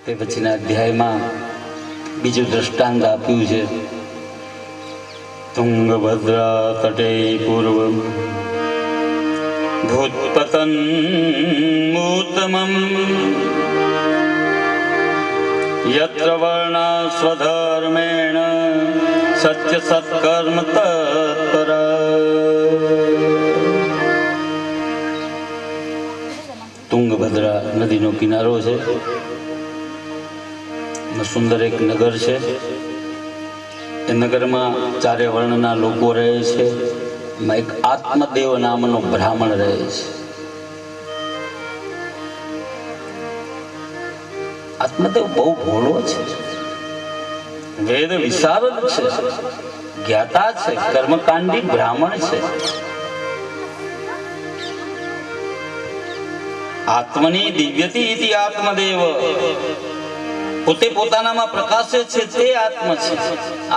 તે પછીના અધ્યાયમાં બીજું દ્રષ્ટાંત આપ્યું છે. તુંગભદ્રા તટે પૂર્વમ ભૂતપતન્મૂતમં યત્ર વર્ણા સ્વધર્મેણ સત્ય સત્કર્મ તત્પરા. તુંગભદ્રા નદીનો કિનારો છે. સુંદર એક નગર છે. એ નગરમાં ચારે વર્ણના લોકો રહે છે. એમાં એક આત્મદેવ નામનો બ્રાહ્મણ રહે છે. આત્મદેવ બહુ ભોળો છે, વેદ વિશારદ છે, જ્ઞાતા છે, કર્મકાંડી બ્રાહ્મણ છે. આત્મની દિવ્યતિ ઇતિ આત્મદેવ, પોતે પોતાનામાં પ્રકાશે છે તે આત્મ છે,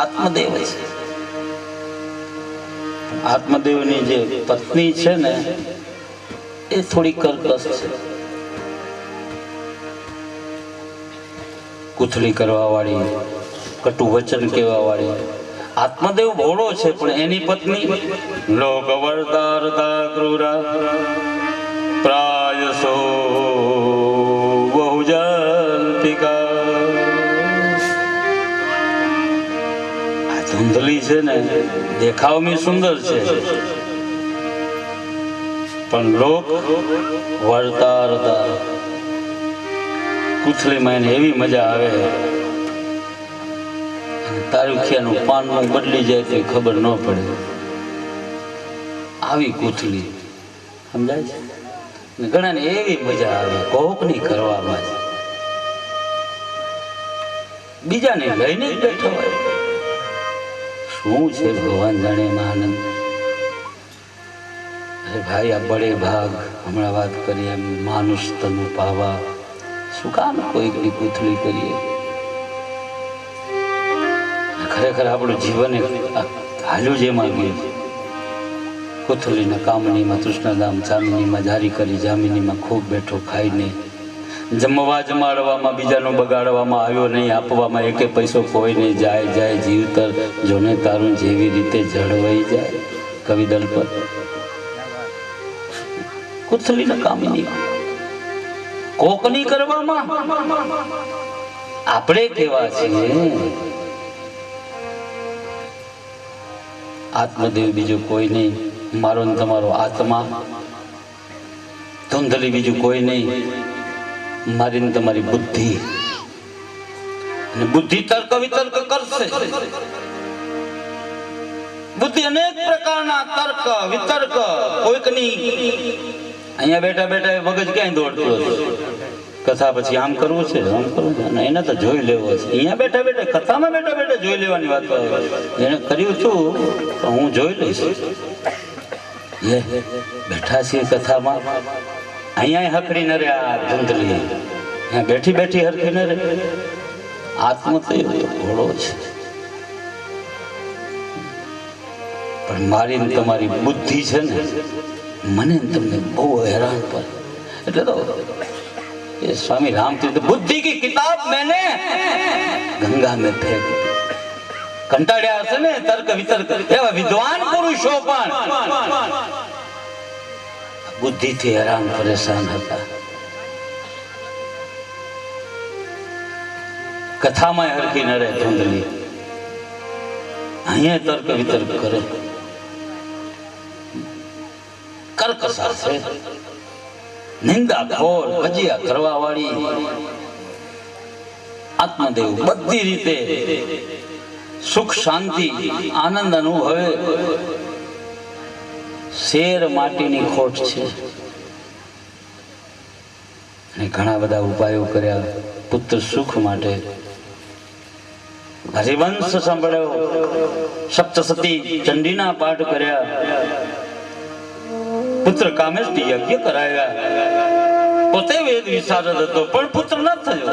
આત્મદેવ છે. આત્મદેવની જે પત્ની છે ને એ થોડી કર્કશ છે, કુથલી કરવા વાળી, કટુ વચન કહેવા વાળી. આત્મદેવ ભોળો છે પણ એની પત્ની લોકવર્તારતા ક્રૂરા પ્રાયસો બહુજલ્પિકા. આ ધૂંધલી છે ને દેખાવમાં સુંદર છે પણ લોક વર્તારતા કુથલીમાં એને એવી મજા આવે, તારુખિયાનું પાનનું બદલી જાય તો ખબર ન પડે. આવી કુથલી સમજાય છે. ઘણાને એવી મજા આવે કોકની કરવામાં, બીજાને લઈને જ બેઠો હોય. શું છે ભગવાન જાણે એમાં આનંદ. અરે ભાઈ, આ બળે ભાગ હમણાં વાત કરી એમ માનુષ તનુ પાવા, શું કામ કોઈકની કુથલી કરીએ? ખરેખર આપણું જીવન હાલ્યું જ એમાં ગયું છે. કુથલીના કામનીમાં, કૃષ્ણધામ ચાંદનીમાં જારી કરી, જામિનીમાં ખૂબ બેઠો ખાઈને, જમવા જમાડવામાં બીજાનો બગાડવામાં આવ્યો નહીં, આપવામાં એકે પૈસો કોઈ નહીં. જાય જાય જીવતર જોને તારું જેવી રીતે જળવાઈ જાય. કવિ દલપત. કુથલીના કામનીમાં, કોકની કરવામાં આપણે કેવા છીએ? આત્મદેવ બીજો કોઈ નહીં, મારો ને તમારો આત્મા. ધૂંધલી બીજું કોઈ નહીં, મારી ને તમારી બુદ્ધિ. અને બુદ્ધિ તર્ક વિતર્ક કરશે. બુદ્ધિ અનેક પ્રકારના તર્ક વિતર્ક. કોઈકની અહીંયા બેઠા બેઠા મગજ ક્યાંય દોડતું હશે. કથા પછી આમ કરવું છે, આમ કરવું છે, એને તો જોઈ લેવો છે. અહીંયા બેઠા બેઠા કથામાં બેઠા બેઠા જોઈ લેવાની વાત આવે. એને કર્યું છું તો હું જોઈ લઈશ. બેઠા છીએ કથામાં, અહીંયા હકડી ન રે આ ધૂંધલી, અહીંયા બેઠી બેઠી હરખી ન રે. આત્મ તો ઘોડો છે પણ મારી ને તમારી બુદ્ધિ છે ને મને તમને બહુ હેરાન પર. એટલે તો ये स्वामी रामतीर्थ बुद्धि की किताब मैंने गंगा में फेंक दी. કંટાળ્યા હશે ને તર્ક વિતર્ક એવા વિદ્વાન પુરુષો પણ બુદ્ધિથી હેરાન પરેશાન હતા. કથામાં હરખી ન રહે ધૂંધલી, અહીંયા તર્ક વિતર્ક કરે. કર્કશા છે, નિંદા ખોર, ભજીયા કરવા વાળી. આત્મદેવ બધી રીતે સુખ શાંતિ આનંદ અનુભવે. શેર માટીની ખોટ છે અને ઘણા બધા ઉપાયો કર્યા પુત્ર સુખ માટે. હરિવંશ સાંભળ્યો, સપ્તસતી ચંડીના પાઠ કર્યા, પુત્ર કામેષ્ટી યજ્ઞ કરાયા. પોતે વેદ વિશારદ હતો પણ પુત્ર ન થયો.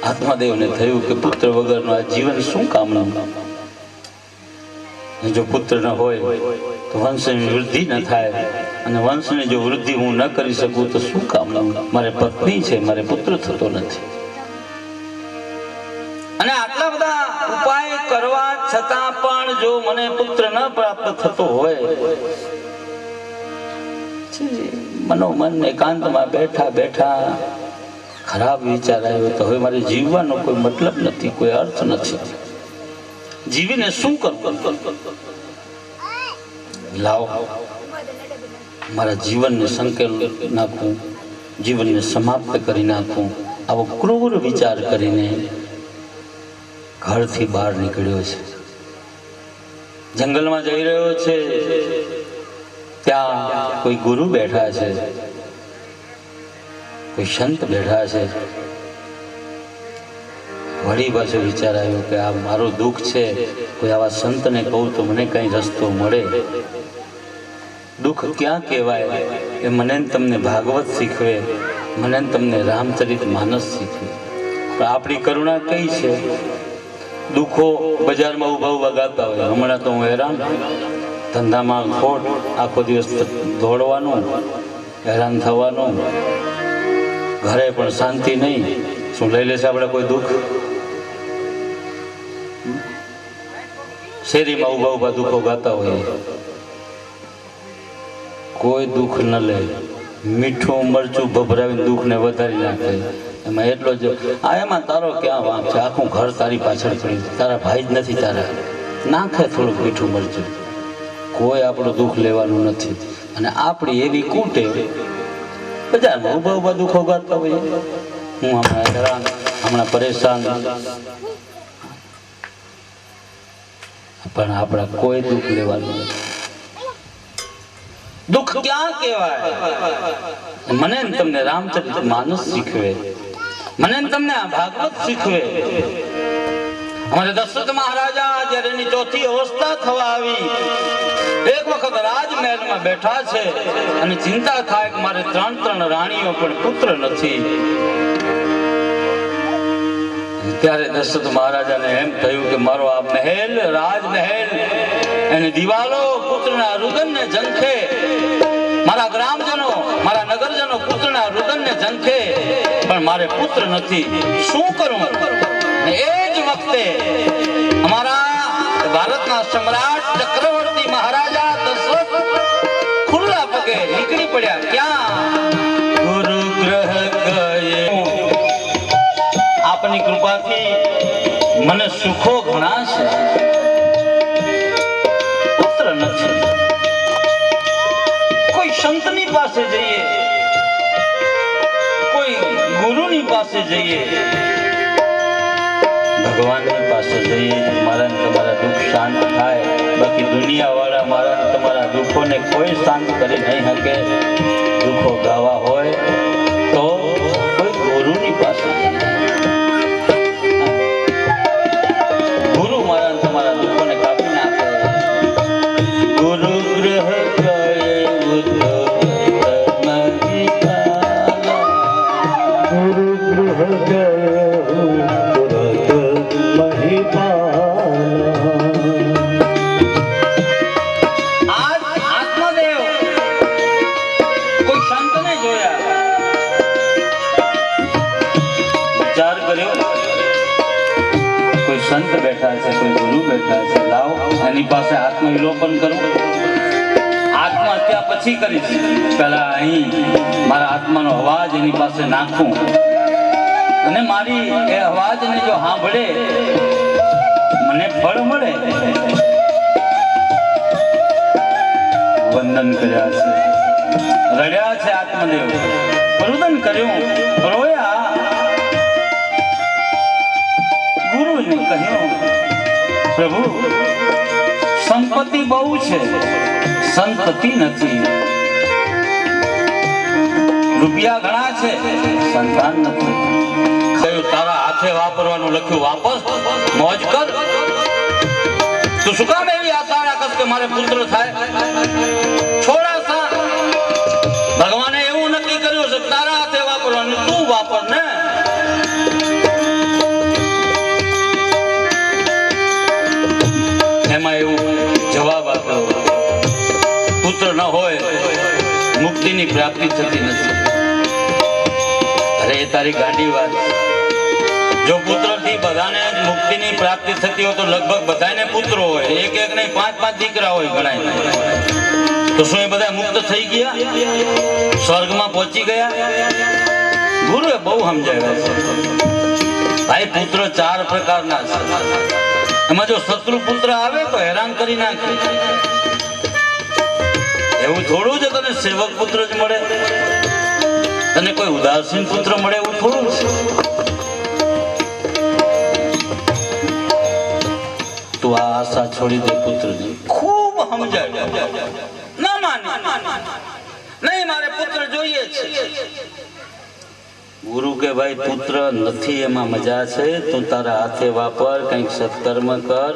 આત્મદેવને થયું કે પુત્ર વગરનું આ જીવન શું કામનું? જો પુત્ર ન હોય તો વંશની વૃદ્ધિ ન થાય, અને વંશની જો વૃદ્ધિ હું ન કરી શકું તો શું કામનું? મારે પત્ની છે, મારે પુત્ર થતો નથી. અને આટલા બધા ઉપાય કરવા છતાં પણ જો મને પુત્ર ન પ્રાપ્ત થતો હોય, મનોમન એકાંતમાં બેઠા બેઠા ખરાબ વિચાર આવ્યો તો હવે મારે જીવવાનો કોઈ મતલબ નથી, કોઈ અર્થ નથી. જીવીને શું કરવું? લાવો મારા જીવનને સંકેલી નાખું, જીવનને સમાપ્ત કરી નાખું, આવો ક્રૂર વિચાર કરીને ઘરથી બહાર નીકળ્યો છે. જંગલમાં જઈ રહ્યો છે. ત્યાં કોઈ ગુરુ બેઠા છે, કોઈ સંત બેઠા છે. વળી પાછો વિચાર આવ્યો કે આ મારું દુઃખ છે, કોઈ આવા સંતને કહું તો મને કઈ રસ્તો મળે. દુઃખ ક્યાં કહેવાય એ મને તમને ભાગવત શીખવે, મને તમને રામચરિત માનસ શીખવે. પણ આપણી કરુણા કઈ છે? દુઃખો બજારમાં ઉભા ઉભા ગાતા હોય. હમણાં તો હું હેરાન, ધંધામાં ખોટ, આખો દિવસ દોડવાનું, હેરાન થવાનું, ઘરે પણ શાંતિ નહીં. શું લઈ લેશે આપણે કોઈ દુઃખ? શેરીમાં ઉભા ઉભા દુઃખો ગાતા હોય. કોઈ દુઃખ ન લે, મીઠું મરચું ભભરાવીને દુઃખને વધારી નાખે. એમાં એટલો જ એમાં તારો ક્યાં વાંક છે? આખું ઘર તારી પાછળ પડ્યું, તારા ભાઈ જ નથી તારા. નાખે થોડુંક મીઠું મરચું. કોઈ આપણું દુઃખ લેવાનું નથી. અને આપણી એવી કૂટે બજારમાં ઉભા ઉભા દુઃખો ગાતા હોય. હું હમણાં હેરાન, હમણાં પરેશાન, પણ આપણા કોઈ દુઃખ લેવાનું નથી. દુઃખ ક્યાં કહેવાય? મને તમને રામચરિત માનસ શીખવે, મને તમને આ ભાગવત શીખવે. અમારે દશરથ મહારાજા જ્યારે એની ચોથી અવસ્થા થવા આવી, એક વખત રાજમહેલમાં બેઠા છે અને ચિંતા થાય કે મારે 3 રાણીઓ પણ પુત્ર નથી. ત્યારે દશરથ મહારાજાને એમ થયું કે મારો આ મહેલ, રાજમહેલ, એની દિવાલો પુત્રના રુદનને ઝંખે, મારા ગ્રામજનો, મારા નગરજનો પુત્રના રુદનને ઝંખે, પણ મારે પુત્ર નથી. શું કરું? એ જ વખતે અમારા ભારતના સમ્રાટ ચક્રવર્તી મહારાજા દશરથ ખુલ્લા પગે નીકળી પડ્યા. ક્યાં? ગુરુગ્રહ ગયે. આપની કૃપાથી મને સુખો ઘણા છે, પુત્ર નથી. કોઈ સંતની પાસે જઈએ, કોઈ ગુરુની પાસે જઈએ, ભગવાનની પાસે જઈએ, મારા ને તમારા દુઃખ શાંત થાય. બાકી દુનિયા વાળા મારા ને તમારા દુઃખોને કોઈ શાંત કરી નહીં શકે. દુઃખો ગાવા હોય તો કોઈ ગુરુની પાસે જઈએ. ગુરુ મારા ને તમારા દુઃખોને કાપી નાખે. ગુરુ ગ્રહ ગયે ગુરુ ગ્રહ ગયે સંત બેઠા છે, કોઈ ગુરુ બેઠા છે. લાવો એની પાસે આત્મવિલોપન કરું. આત્મહત્યા પછી કરીશ, પેલા અહીં મારા આત્માનો અવાજ એની પાસે નાખું, અને મારી એ અવાજને જો સાંભળે મને ફળ મળે. વંદન કર્યા છે, રડ્યા છે આત્મદેવ, રુદન કર્યું, રોયા. ગુરુને કહ્યું, પ્રભુ સંપત્તિ બહુ છે, સંતતિ નથી. રૂપિયા ઘણા છે, સંતાન નથી. કહ્યું, તારા હાથે વાપરવાનું લખ્યું, વાપસ મોજ કર. તું શું કામ એવી આશા રાખસ કે મારે પુત્ર થાય? છોડા સા. ભગવાને એવું નક્કી કર્યું છે તારા હાથે વાપરવાનું, તું વાપર ને. એમાં એવું જવાબ આપ્યો, પુત્ર ન હોય મુક્તિની પ્રાપ્તિ થતી નથી. અરે તારી ગાંડી વાત. જો પુત્રથી બધાને જ મુક્તિની પ્રાપ્તિ થતી હોય તો લગભગ બધાને પુત્રો હોય, એક એક નહીં 5-5 દીકરા હોય ઘણા. તો શું એ બધા મુક્ત થઈ ગયા, સ્વર્ગમાં પહોંચી ગયા? ગુરુએ બહુ સમજાવ્યા છે ભાઈ. પુત્ર 4 પ્રકારના છે. એમાં જો શત્રુ પુત્ર આવે તો હેરાન કરી નાખે. એવું થોડું છે તને સેવક પુત્ર જ મળે, તને કોઈ ઉદાસીન પુત્ર મળે એવું થોડું છે. તું આ આશા છોડી દે પુત્રની. ખૂબ સમજાય ના માને, નહીં મારે પુત્ર જોઈએ છે. ગુરુ કે ભાઈ પુત્ર નથી એમાં મજા છે, તું તારા હાથે વાપર, કંઈક સત્કર્મ કર.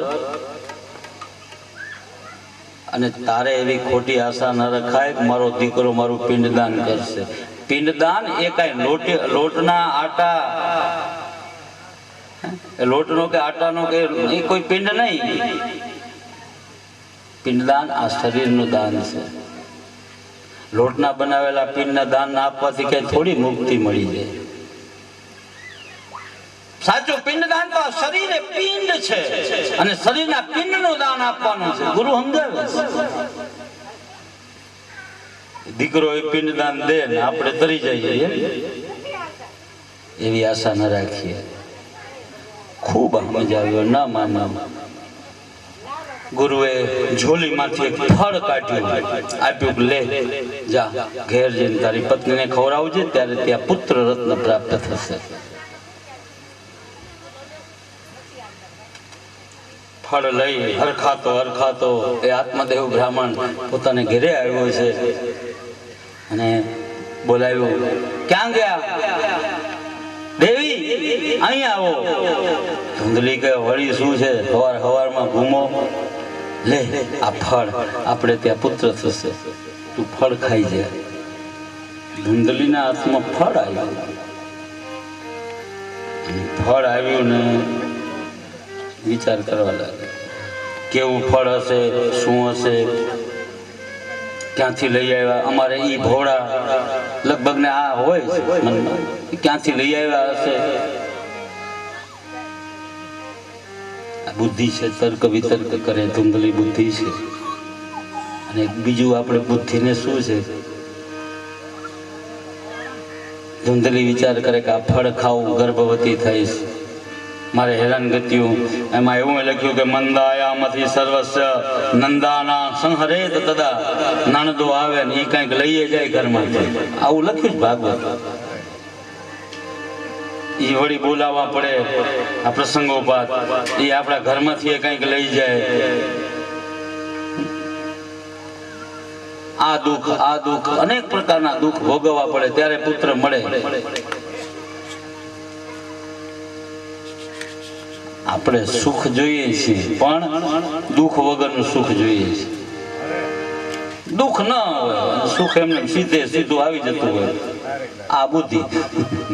અને તારે એવી ખોટી આશા ન રખાય કે મારો દીકરો મારું પિંડદાન કરશે. પિંડદાન એ કઈ લોટના આટા, લોટનો કે આટાનો કે એ કોઈ પિંડ નહીં. પિંડદાન આ શરીરનું દાન છે. લોટના બનાવેલા પિંડના દાન આપવાથી કઈ થોડી મુક્તિ મળી જાય. સાચું પિંડદાન તો આ શરીર એ પિંડ છે અને શરીરના પિંડનું દાન આપવાનું છે. ગુરુ સમજાવે છે. દીકરો એ પિંડદાન દે ને આપણે તરી જઈએ એવી આશા ન રાખીએ. ખૂબ સમજાવ્યો, ના માનો. ગુરુએ ઝોલીમાંથી એક ફળ કાઢ્યું, આપ્યું, લે જા ઘેર જઈને તારી પત્નીને ખવડાવજે, ત્યારે ત્યાં પુત્ર રત્ન પ્રાપ્ત થશે. ફળ લઈ હરખાતો એ આત્મદેવ બ્રાહ્મણ પોતાને ઘેરે આવ્યો છે અને બોલાવ્યું, ક્યાં ગયા દેવી, અહીં આવો. ધુંધલી કે વળી શું છે, હવારમાં ઘૂમો, લે આ ફળ, આપણે ત્યાં પુત્ર થશે, તું ફળ ખાઈ જાય. ધુંધલીના હાથમાં ફળ આવ્યું. ફળ આવ્યું ને વિચાર કરવા લાગે, કેવું ફળ હશે, શું હશે, ક્યાંથી લઈ આવ્યા. અમારે ઈ ભોળા લગભગ ને આ હોય છે મનમાં, ક્યાંથી લઈ આવ્યા હશે. બુદ્ધિ છે, તર્ક વિતર્ક કરે, ધુંધલી બુદ્ધિ છે. અને બીજું આપણે બુદ્ધિને શું છે, ધુંધલી વિચાર કરે કે આ ફળ ખાવું ગર્ભવતી થઈશ, મારે હેરાનગતિયું. એમાં એવું લખ્યું કે મંદાયામાંથી સર્વસ્ય નંદાના સંહરેત તદા. નણદો આવે ને એ કંઈક લઈએ જાય ઘરમાંથી, આવું લખ્યું છે ભાગવત. એ વળી બોલાવવા પડે આ પ્રસંગોપાત, એ આપણા ઘરમાંથી કંઈક લઈ જાય. આ દુઃખ અનેક પ્રકારના દુઃખ ભોગવવા પડે ત્યારે પુત્ર મળે. આપણે સુખ જોઈએ છીએ પણ દુઃખ વગરનું સુખ જોઈએ છીએ. દુઃખ ન હોય, સુખ એમને સીધું આવી જતું હોય. આ બુદ્ધિ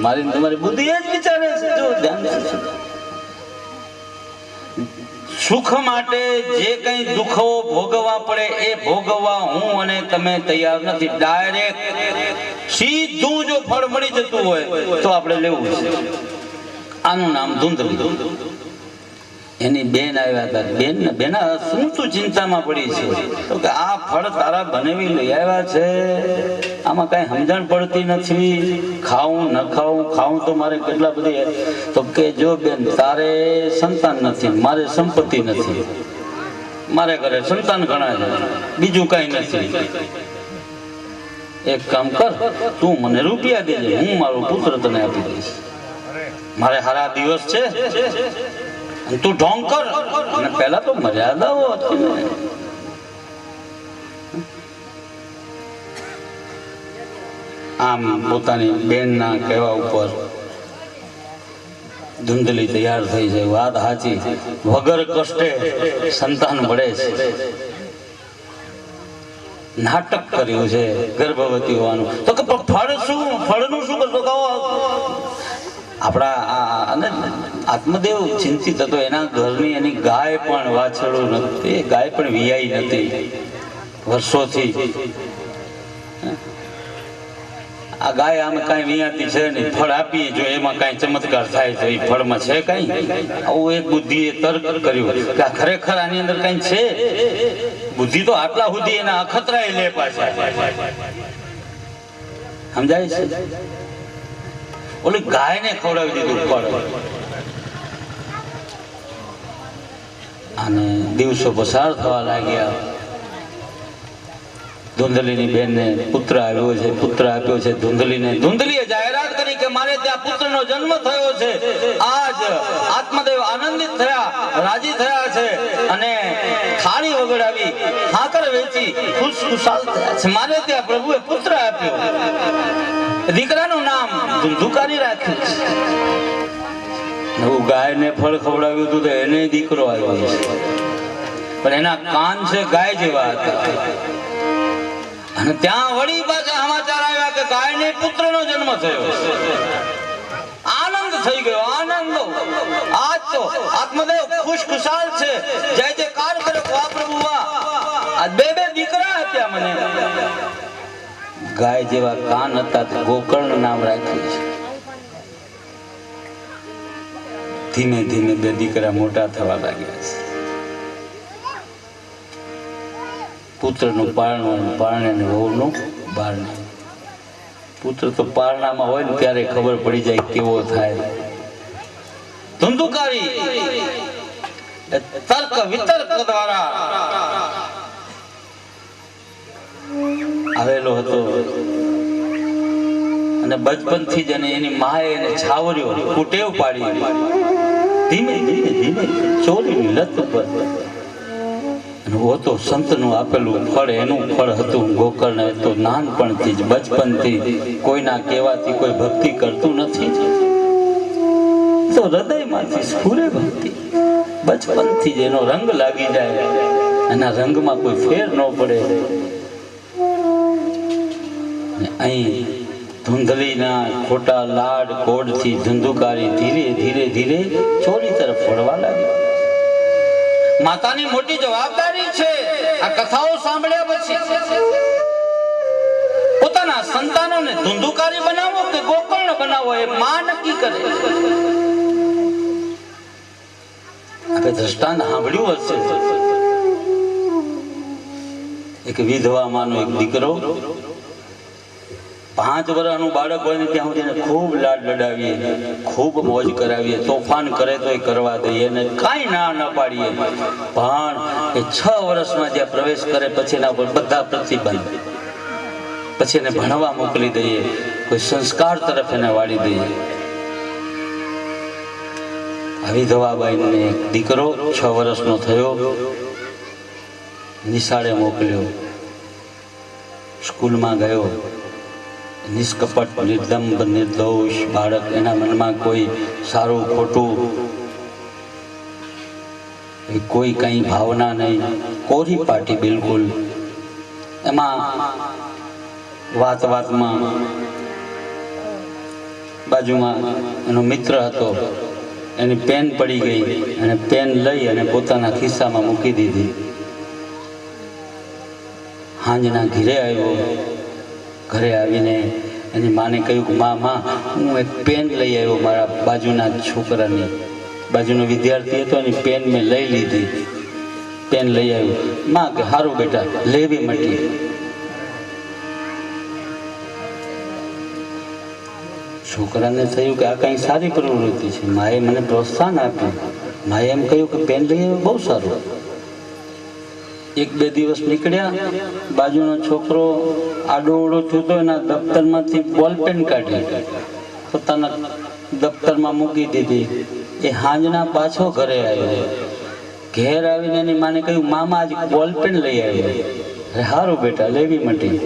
મારી તમારી બુદ્ધિ એ જ વિચારે છે. જો ધ્યાન સુખ માટે જે કઈ દુઃખો ભોગવવા પડે એ ભોગવવા હું અને તમે તૈયાર નથી. ડાયરેક્ટ સીધું જો ફળ મળી જતું હોય તો આપણે લેવું છે. આનું નામ ધુંધલી. એની બેન આવ્યા હતા. બેના શું તું ચિંતામાં પડી છે? તો કે આ ફળ તારા બનેવી લઈ આવ્યા છે, આમાં કઈ સમજણ પડતી નથી, ખાવું ન ખાવું તો મારે કેટલા બધી. તો કે જો બેન, તારે સંતાન નથી, મારે સંપત્તિ નથી, મારે ઘરે સંતાન ઘણા છે, બીજું કઈ નથી. એક કામ કર, તું મને રૂપિયા દેજે, હું મારો પુત્ર તને આપી દઈશ. મારે હારા દિવસ છે, તું ઢોંગ કર. અને પહેલા તો મર્યાદાઓ હતી ને. આમ પોતાની બેનના કહેવા ઉપર ધુંધલી તૈયાર થઈ જાય. વાત સાચી, વગર કષ્ટે સંતાન મળે છે. નાટક કર્યું છે ગર્ભવતી હોવાનું. તો કે ફળનું શું કરતો કહો. આપણા આત્મદેવ ચિંતિત હતો. એના ઘરની એની ગાય પણ વાછળું નથી, ગાય પણ વિયાઈ નથી વર્ષોથી. આ ગાય આમાં કાંઈ વિયાતી છે નહીં, ફળ આપીએ જો એમાં કાંઈ ચમત્કાર થાય તો એ ફળમાં છે કાંઈ? આવું એક બુદ્ધિએ તર્ક કર્યું કે આ ખરેખર આની અંદર કાંઈ છે. બુદ્ધિ તો આટલા સુધી એના અખતરાય લે પાછા. સમજાય છે? ઓલી ગાયને ખવડાવી દીધું ફળ. અને દિવસો પસાર થવા લાગ્યા. ધુંધલીની બેનને પુત્ર આવ્યો છે, પુત્ર આપ્યો છે ધુંધલીને. ધુંધલીએ જાહેરાત કરી કે મારે ત્યાં પુત્રનો જન્મ થયો છે. આજ આત્મદેવ આનંદિત થયા, રાજી થયા છે અને થાળી વગડાવી, હાકર વેચી ખુશખુશાલ થયા છે. મારે ત્યાં પ્રભુએ પુત્ર આપ્યો. દીકરાનું નામ ધુંધુકારી રાખ્યું છે. નવું ગાયને ફળ ખવડાવ્યું હતું તો એને દીકરો આવ્યો છે, પણ એના કાન છે ગાય જેવા હતા. અને ત્યાં વળી પાછા સમાચાર આવ્યા કે ગાયને પુત્રનો જન્મ થયો. આનંદ થઈ ગયો, આનંદ. આજ તો આત્મદેવ ખુશખુશાલ છે, જય જયકાર કરે. વાહ પ્રભુ વાહ, આ બે દીકરા હતા મને. ગાય જેવા કાન હતા તો ગોકર્ણ નામ રાખ્યું છે. ધીમે ધીમે બે દીકરા મોટા થવા લાગ્યા છે. પુત્રનું પારણું, પારણે વહુનું બારણે. પુત્ર તો પારણામાં હોય ને ત્યારે ખબર પડી જાય કેવો થાય. ધુંધુકારી તર્ક વિતર્ક દ્વારા આવેલો હતો અને બચપનથી જ એની માએ એને છાવર્યો, કુટેવ પાડી. ધીમે ધીમે ધીમે ચોરીની લત પર તો સંતનું આપેલું ફળ, એનું ફળ હતું ગોકર્ણ. તો નાનપણથી જ, બચપનથી કોઈના કહેવાથી કોઈ ભક્તિ કરતું નથી, તો હૃદયમાંથી સ્ફુરે ભક્તિ. બચપનથી જ એનો રંગ લાગી જાય, એના રંગમાં કોઈ ફેર ન પડે. અહીં ધુંધલીના ખોટા લાડ કોડથી ધુંધુકારી ધીરે ધીરે ધીરે ચોરી તરફ વળવા લાગી. માતાની મોટી જવાબદારી છે આ કથાઓ સાંભળ્યા પછી પોતાના સંતાનોને ધુંધુકારી બનાવો કે ગોકર્ણ બનાવો, એ માં નક્કી કરે. આપણે દ્રષ્ટાંત સાંભળ્યું હશે. એક વિધવા માનો એક દીકરો, 5 વર્ષનું બાળક હોય ને ત્યાં સુધી એને ખૂબ લાડ લડાવીએ, ખૂબ મોજ કરાવીએ, તોફાન કરે તો એ કરવા દઈએ અને કાંઈ ના પાડીએ. પણ એ 6 વર્ષમાં જ્યાં પ્રવેશ કરે પછી એના ઉપર બધા પ્રતિબંધ. પછી એને ભણવા મોકલી દઈએ, કોઈ સંસ્કાર તરફ એને વાળી દઈએ. આવી ધવાબાઈને એક દીકરો 6 વર્ષનો થયો, નિશાળે મોકલ્યો, સ્કૂલમાં ગયો. નિષ્કપટ, નિર્દંભ, નિર્દોષ બાળક. એના મનમાં કોઈ સારું ખોટું, કોઈ કઈ ભાવના નહીં, કોરી પાટી બિલકુલ. એમાં વાતમાં બાજુમાં એનો મિત્ર હતો, એની પેન પડી ગઈ અને પેન લઈ અને પોતાના ખિસ્સામાં મૂકી દીધી. હાંજના ઘરે આવ્યો. ઘરે આવીને એની માને કહ્યું કે માં હું એક પેન લઈ આવ્યો મારા બાજુના છોકરાની. બાજુનો વિદ્યાર્થી હતો, એની પેન મેં લઈ લીધી, પેન લઈ આવ્યો. માં કે સારું બેટા, લેવી મટી. છોકરાને થયું કે આ કઈ સારી પ્રવૃત્તિ છે. માએ મને પ્રોત્સાહન આપ્યું. માએ એમ કહ્યું કે પેન લઈ આવ્યો, બહુ સારું. 1-2 દિવસ નીકળ્યા, બાજુનો છોકરો આડોઅવળો છૂટો એના દફતરમાંથી બોલપેન કાઢી પોતાના દફતરમાં મૂકી દીધી. એ હાંજના પાછો ઘરે આવ્યો. ઘેર આવીને એની માને કહ્યું મામા આજ બોલપેન લઈ આવ્યો. સારું બેટા, લેવી મટી.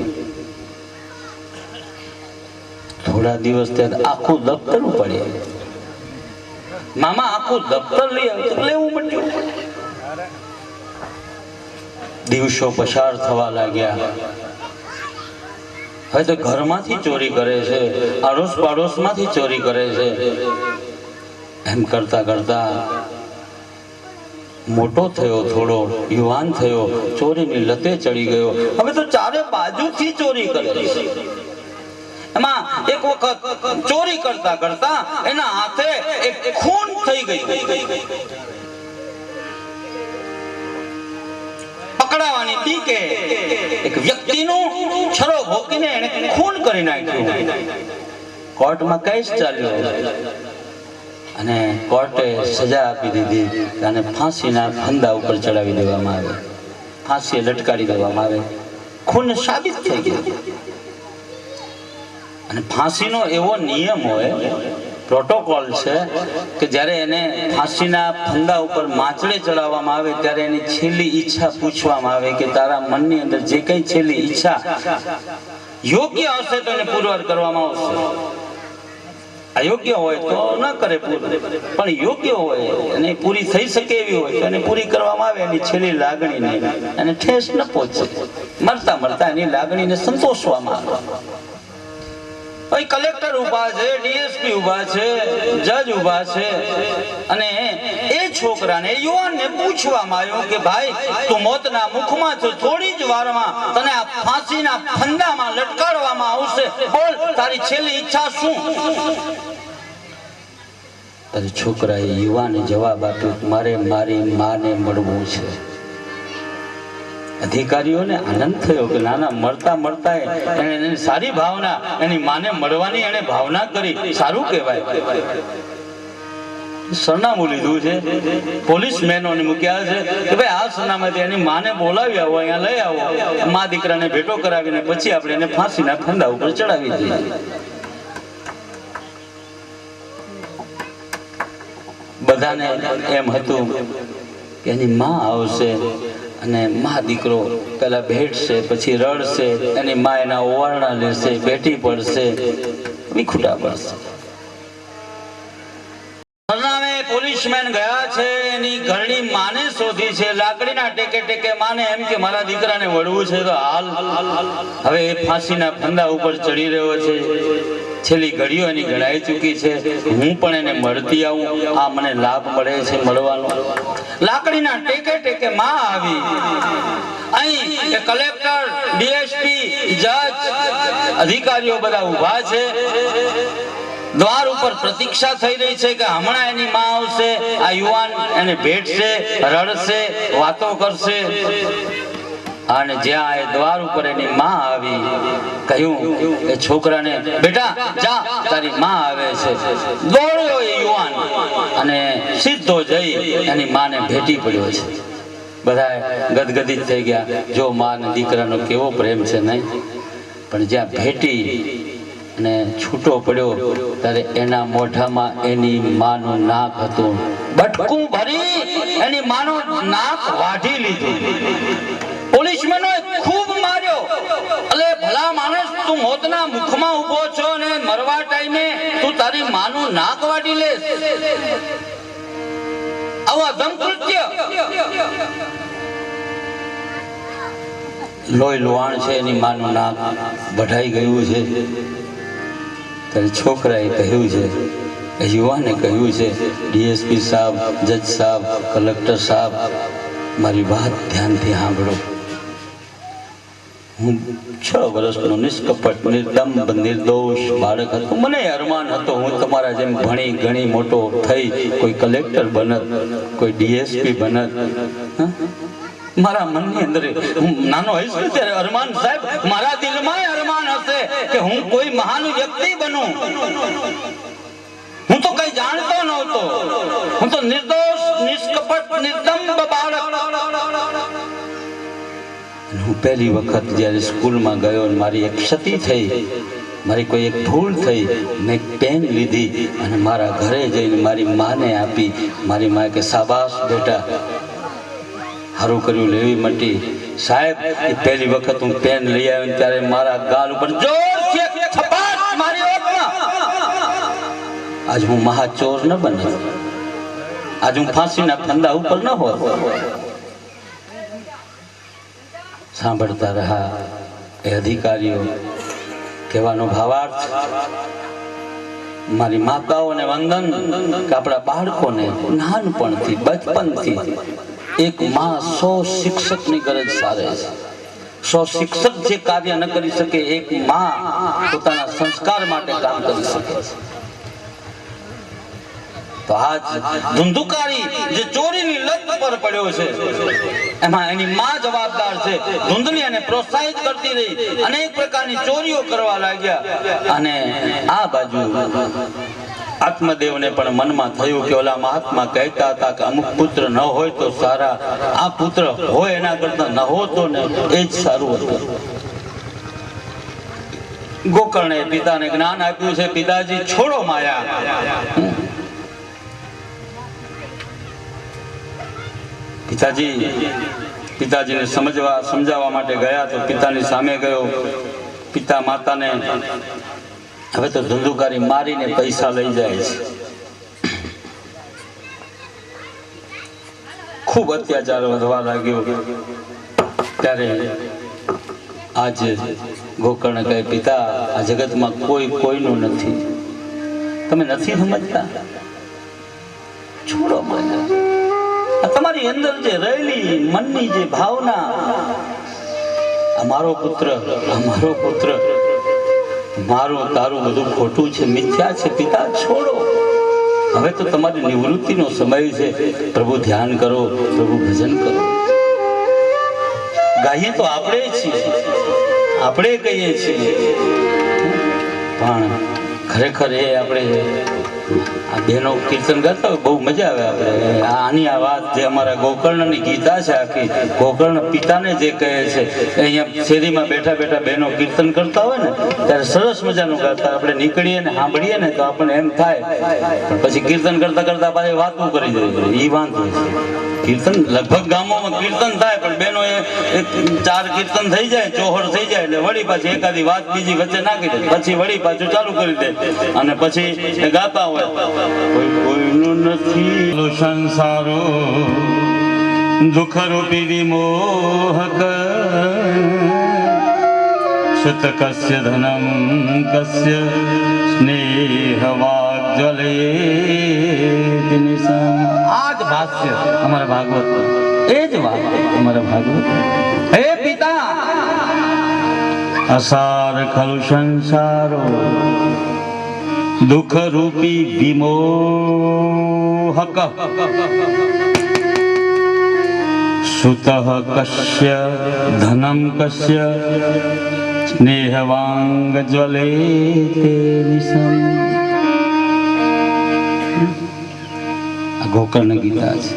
થોડા દિવસ ત્યાં આખું દફતર ઉપાડી. મામા આખું દફતર લઈ આવ્યું, લેવું મટ્યું. દિવસો પસાર થવા લાગ્યા. હવે તો ઘરમાંથી ચોરી કરે છે, આડોશ પાડોશમાંથી ચોરી કરે છે. એમ કરતા કરતા મોટો થયો, થોડો યુવાન થયો, ચોરીની લતે ચડી ગયો. હવે તો ચારે બાજુથી ચોરી કરે છે. એમાં એક વખત ચોરી કરતા કરતા એના હાથે એક ખૂન થઈ ગયું. પકડાવાની બીકે એક વ્યક્તિનું છરો ભોંકીને એને ખૂન કરી નાખ્યું. કોર્ટમાં કેસ ચાલ્યો અને કોર્ટે સજા આપી દીધી અને ફાંસીના ફંદા ઉપર ચડાવી દેવામાં આવે, ફાંસીએ લટકાડી દેવામાં આવે. ખૂન સાબિત થઈ ગયું. અને ફાંસીનો એવો નિયમ હોય, પ્રોટોકોલ છે કે જ્યારે એને ફાંસીના ફંદા ઉપર માચડે ચડાવવામાં આવે ત્યારે એની છેલ્લી ઈચ્છા પૂછવામાં આવે કે તારા મનની અંદર જે કઈ છેલ્લી ઈચ્છા યોગ્ય હશે તો એને પુરવાર કરવામાં આવશે, અયોગ્ય હોય તો ન કરે પણ યોગ્ય હોય અને પૂરી થઈ શકે એવી હોય તો એને પૂરી કરવામાં આવે. એની છેલ્લી લાગણીને અને ઠેસ ન પહોંચે, મરતા મરતા એની લાગણીને સંતોષવામાં આવે. કલેક્ટર ઉભા છે, ડીએસપી ઉભા છે, જજ ઉભા છે અને એ છોકરાને યુવાનને પૂછવામાં આવ્યું કે ભાઈ તું મોતના મુખમાં છો, થોડી જ વારમાં તને આ ફાંસીના ફંદામાં લટકાડવામાં આવશે, બોલ તારી છેલ્લી ઈચ્છા શું? ત્યારે છોકરાએ યુવાને જવાબ આપ્યો, મારે મારી માને મળવું છે. અધિકારીઓને આનંદ થયો કે નાના મરતા મરતા એની સારી ભાવના, એની માને મળવાની એને ભાવના કરી, સારું કહેવાય. સરનામું લીધું છે, પોલીસમેનોને મૂક્યા છે કે ભાઈ આ સરનામાથી એની માને બોલાવી આવો, અહીંયા લઈ આવો, મા દીકરાને ભેટો કરાવીને પછી આપણે એને ફાંસીના ફંદા ઉપર ચડાવી દઈએ. બધાને એમ હતું કે એની માં આવશે અને મા દીકરો પેલા ભેટશે, પછી રડશે, એની મા એના ઓવારણા લેશે, ભેટી પડશે, વિખુટા પડશે. પોલીસમેન ગયા છે, એની ઘરડી માને શોધી છે, લાકડીના ટેકે ટેકે માને એમ કે મારા દીકરાને વળવું છે તો હાલ. હવે એ ફાંસીના ફંદા ઉપર ચડી રહ્યો છે, છેલ્લી ઘડીઓ એની ગણાઈ ચૂકી છે. હું પણ એને મળતી આવું, આ મને લાભ મળે છે મળવાનો. લાકડીના ટેકે ટેકે માં આવી. અહીં કલેક્ટર, ડીએસપી, જજ, અધિકારીઓ બધા ઉભા છે. દ્વાર ઉપર પ્રતીક્ષા થઈ રહી છે કે હમણાં એની માં આવશે, આ યુવાન એને ભેટશે, રડશે, વાતો કરશે. અને જ્યાં એ દ્વાર ઉપર એની માં આવી, કહ્યું એ છોકરાને, બેટા જા તારી માં આવે છે. દોડ્યો એ યુવાન અને સીધો જઈ એની માને ભેટી પડ્યો છે. બધા ગદગદિત થઈ ગયા. જો માં અને દીકરાનો કેવો પ્રેમ છે નહીં. પણ જ્યાં ભેટી અને છૂટો પડ્યો ત્યારે એના મોઢામાં એની માનું નાક હતું. બટકું ભરી એની માનું નાક વાઢી લીધું. પોલીસમેનોએ ખૂબ માર્યો. અલે ભલા માણસ, તું મોતના મુખમાં ઊભો છો અને મરવા ટાઈમે તું તારી માનું નાક વાઢી લેસ, આવું અધમ કૃત્ય. લોહી લુહાણ છે, એની માનું નાક વઢાઈ ગયું છે. ત્યારે છોકરાએ કહ્યું છે, યુવાને કહ્યું છે, ડીએસપી સાહેબ, જજ સાહેબ, કલેક્ટર સાહેબ, મારી વાત ધ્યાનથી સાંભળો. હું 6 વર્ષનો નિષ્કપટ, નિર્દંભ, નિર્દોષ બાળક હતો. મને અરમાન હતો હું તમારા જેમ ભણી ઘણી મોટો થઈ કોઈ કલેક્ટર બનત, કોઈ ડીએસપી બનત. મારા મનની અંદર હું નાનો હઈશ ત્યારે અરમાન સાહેબ, મારા દિલમાં અરમાન હશે કે હું કોઈ મહાન વ્યક્તિ બનું. હું તો કઈ જાણતો નહોતો, હું તો નિર્દોષ, નિષ્કપટ, નિર્દંભ બાળક. હું પહેલી વખત જ્યારે સ્કૂલમાં ગયો, મારી એક ક્ષતિ થઈ, મારી કોઈ એક ભૂલ થઈ, મેં એક પેન લીધી અને મારા ઘરે જઈને મારી માને આપી. મારી માએ કે શાબાશ બેટા, સારું કર્યું, લેવી મટી. સાહેબ, એ પહેલી વખત હું પેન લઈ આવ્યો ત્યારે મારા ગાલ ઉપર જોરથી થપાટ મારી હોતમાં. આજ હું મહાચોર ન બને, આજ હું ફાંસીના ફંદા ઉપર ન હોત. સાંભળતા રહ્યા એ અધિકારીઓ. કહેવાનો ભાવાર્થ, મારી માતાઓને વંદન કે આપણા બાળકોને નાનપણથી, બચપનથી એક માં 100 શિક્ષકની ગરજ સારે છે. 100 શિક્ષક જે કાર્ય ન કરી શકે, એક માં પોતાના સંસ્કાર માટે કામ કરી શકે છે. તો આજ ધુંધુકારી જે ચોરીની લત પર પડ્યો છે, એમાં એની માં જવાબદાર છે. ધુંધલી અને પ્રોત્સાહિત કરતી રહી, અનેક પ્રકારની ચોરીઓ કરવા લાગ્યા. અને આ બાજુ આત્મદેવને પણ મનમાં થયું કે ઓલા મહાત્મા કહેતા હતા કે અમુક પુત્ર ન હોય તો સારા, આ પુત્ર હોય એના કરતા ન હોતો ને એ જ સારું હતું. ગોકર્ણે પિતાને જ્ઞાન આપ્યું છે, પિતાજી છોડો માયા. પિતાજીને સમજાવવા માટે ગયા તો પિતાની સામે ગયો. પિતા માતાને હવે તો ધુંધુકારી મારીને પૈસા લઈ જાય છે. ખૂબ અત્યાચાર વધવા લાગ્યો. ત્યારે આજે ગોકર્ણ કહે, પિતા આ જગતમાં કોઈ કોઈનું નથી, તમે નથી સમજતા? છોડો મને. તમારી અંદર જે રહેલી મનની જે ભાવના, અમારો પુત્ર મારું તારું બધું ખોટું છે, મિથ્યા છે. પિતા છોડો, હવે તો તમારી નિવૃત્તિનો સમય છે. પ્રભુ ધ્યાન કરો, પ્રભુ ભજન કરો. ગાઈએ તો આપણે છીએ, આપણે કહીએ છીએ, પણ ખરેખર એ આપણે આ બહેનો કીર્તન કરતા હોય બહુ મજા આવે. આપણે આની આ વાત જે અમારા ગોકર્ણની ગીતા છે, આખી ગોકર્ણ પિતાને જે કહે છે, અહીંયા શેરીમાં બેઠા બેઠા બહેનો કીર્તન કરતા હોય ને ત્યારે સરસ મજાનું ગાતા. આપણે નીકળીએ ને સાંભળીએ ને તો આપણને એમ થાય, પછી કીર્તન કરતા કરતા પાછી વાતું કરી દઈએ. એ વાંધો છે. કીર્તન લગભગ ગામોમાં કીર્તન થાય, પણ બહેનો એ 4 કીર્તન થઈ જાય, ચોહર થઈ જાય એટલે વળી પાછી એકાદી વાત બીજી વચ્ચે નાખી દે, પછી વળી પાછું ચાલુ કરી દે અને પછી ગાતા હોય. કોઈ કોઈનું નથી સંસારો દુઃખ રૂપી વિમોહક, સુત કસ્ય ધનમ કસ્ય સ્નેહ વાગ્જલે. આ જ ભાષ્ય અમારા ભાગવત, એ જ વાત અમારા ભાગવત. હે પિતા, અસાર ખલુ સંસારો દુઃખ રૂપી વિમોહક, સુતઃ કસ્ય ધનમ કસ્ય સ્નેહવાંગ જ્વલે તે નિસમ. આ ગોકર્ણ ગીતા છે.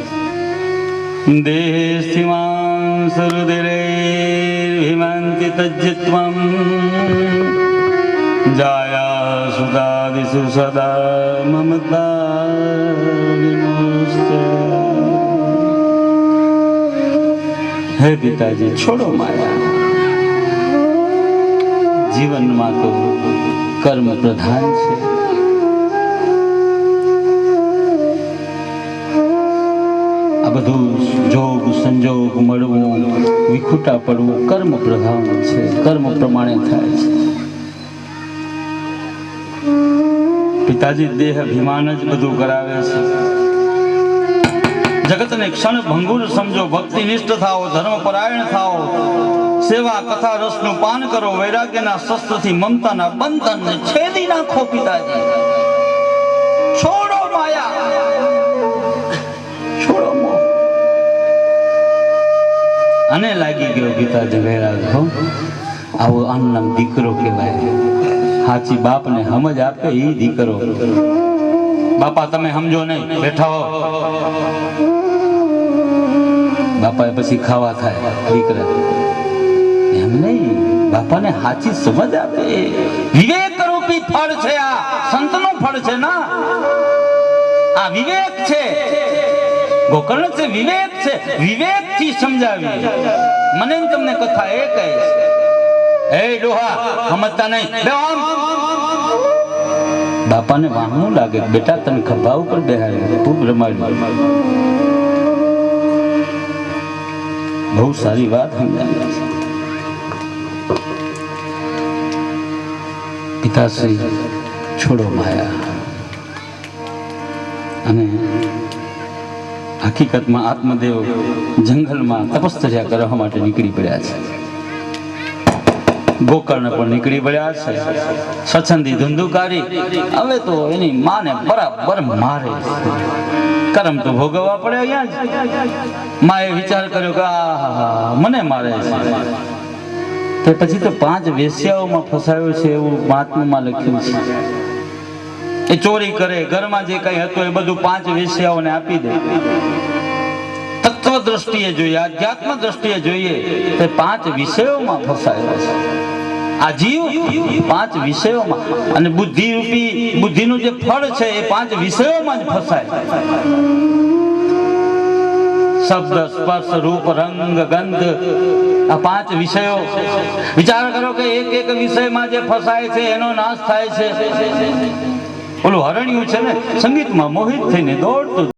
દેહસ્થિમાન સરુદિરે હિમાંતિ તજ્જત્વમ, જાયા સુદાદિષુ સદા મમતા વિમોસ્તે. હે પિતાજી, છોડો માયા. જીવનમાં તો કર્મ પ્રધાન છે. આ બધું જોગ સંજોગ મળવું, વિખુટા પડવું કર્મ પ્રધાન છે, કર્મ પ્રમાણે થાય છે. પિતાજી દેહ અભિમાન જ બધું કરાવે છે. જગતને ક્ષણ ભંગુર સમજો, ભક્તિનિષ્ઠ થાઓ, ધર્મપરાયણ થાઓ, સેવા કથા રસનું પાન કરો, વૈરાગ્યના શસ્ત્રથી મમતાના બંધનને છેદી નાખો. પિતાજી છોડો માયા, છોડો મોહ. અને લાગી ગયો પિતાજી વૈરાગ. આવો આનંદ દીકરો કહેવાય. સાચી બાપને સમજ આપે એ દીકરો. બાપા તમે સમજો નહીં, બેઠા હો. બાપાએ પછી ખાવા થાય દીકરા, એમ નહીં. બાપાને સાચી સમજ આપે. વિવેક રૂપી ફળ છે, આ સંતનું ફળ છે ના. આ વિવેક છે, ગોકર્ણ છે, વિવેક છે. વિવેક થી સમજાવી. મને તમને કથા એ કહે છે. એ ડોહા સમજતા નહીં. બાપાને વાહનું લાગે, બેટા તને ખભા ઉપર બેહાડ્યો, ખૂબ રમાડ્યું. બહુ સારી વાત સમજાવી છે. પિતાશ્રી છોડો માયા. અને હકીકતમાં આત્મદેવ જંગલમાં તપશ્ચર્યા કરવા માટે નીકળી પડ્યા છે. ગોકર્ણ પણ નીકળી પડ્યા છે. સ્વચ્છંદી ધુંધુકારી હવે તો એની માને બરાબર મારે. કરમ તો ભોગવવા પડે અહીંયા જ. માએ વિચાર કર્યો કે આ મને મારે છે. તે પછી તો 5 વેશ્યાઓમાં ફસાયો છે એવું મહાત્મામાં લખ્યું છે. એ ચોરી કરે, ઘરમાં જે કઈ હતું એ બધું 5 વેશ્યાઓને આપી દે. તત્વ દ્રષ્ટિએ જોઈએ, આધ્યાત્મ દ્રષ્ટિએ જોઈએ તે 5 વિષયોમાં ફસાયેલો છે. આ જીવ 5 વિષયોમાં, અને બુદ્ધિ રૂપી બુદ્ધિનું જે ફળ છે એ 5 વિષયોમાં જ ફસાય. શબ્દ, સ્પર્શ, રૂપ, રંગ, ગંધ, આ 5 વિષયો. વિચાર કરો કે એક વિષયમાં જે ફસાય છે એનો નાશ થાય છે. ઓલું હરણ્યું છે ને, સંગીતમાં મોહિત થઈને દોડતું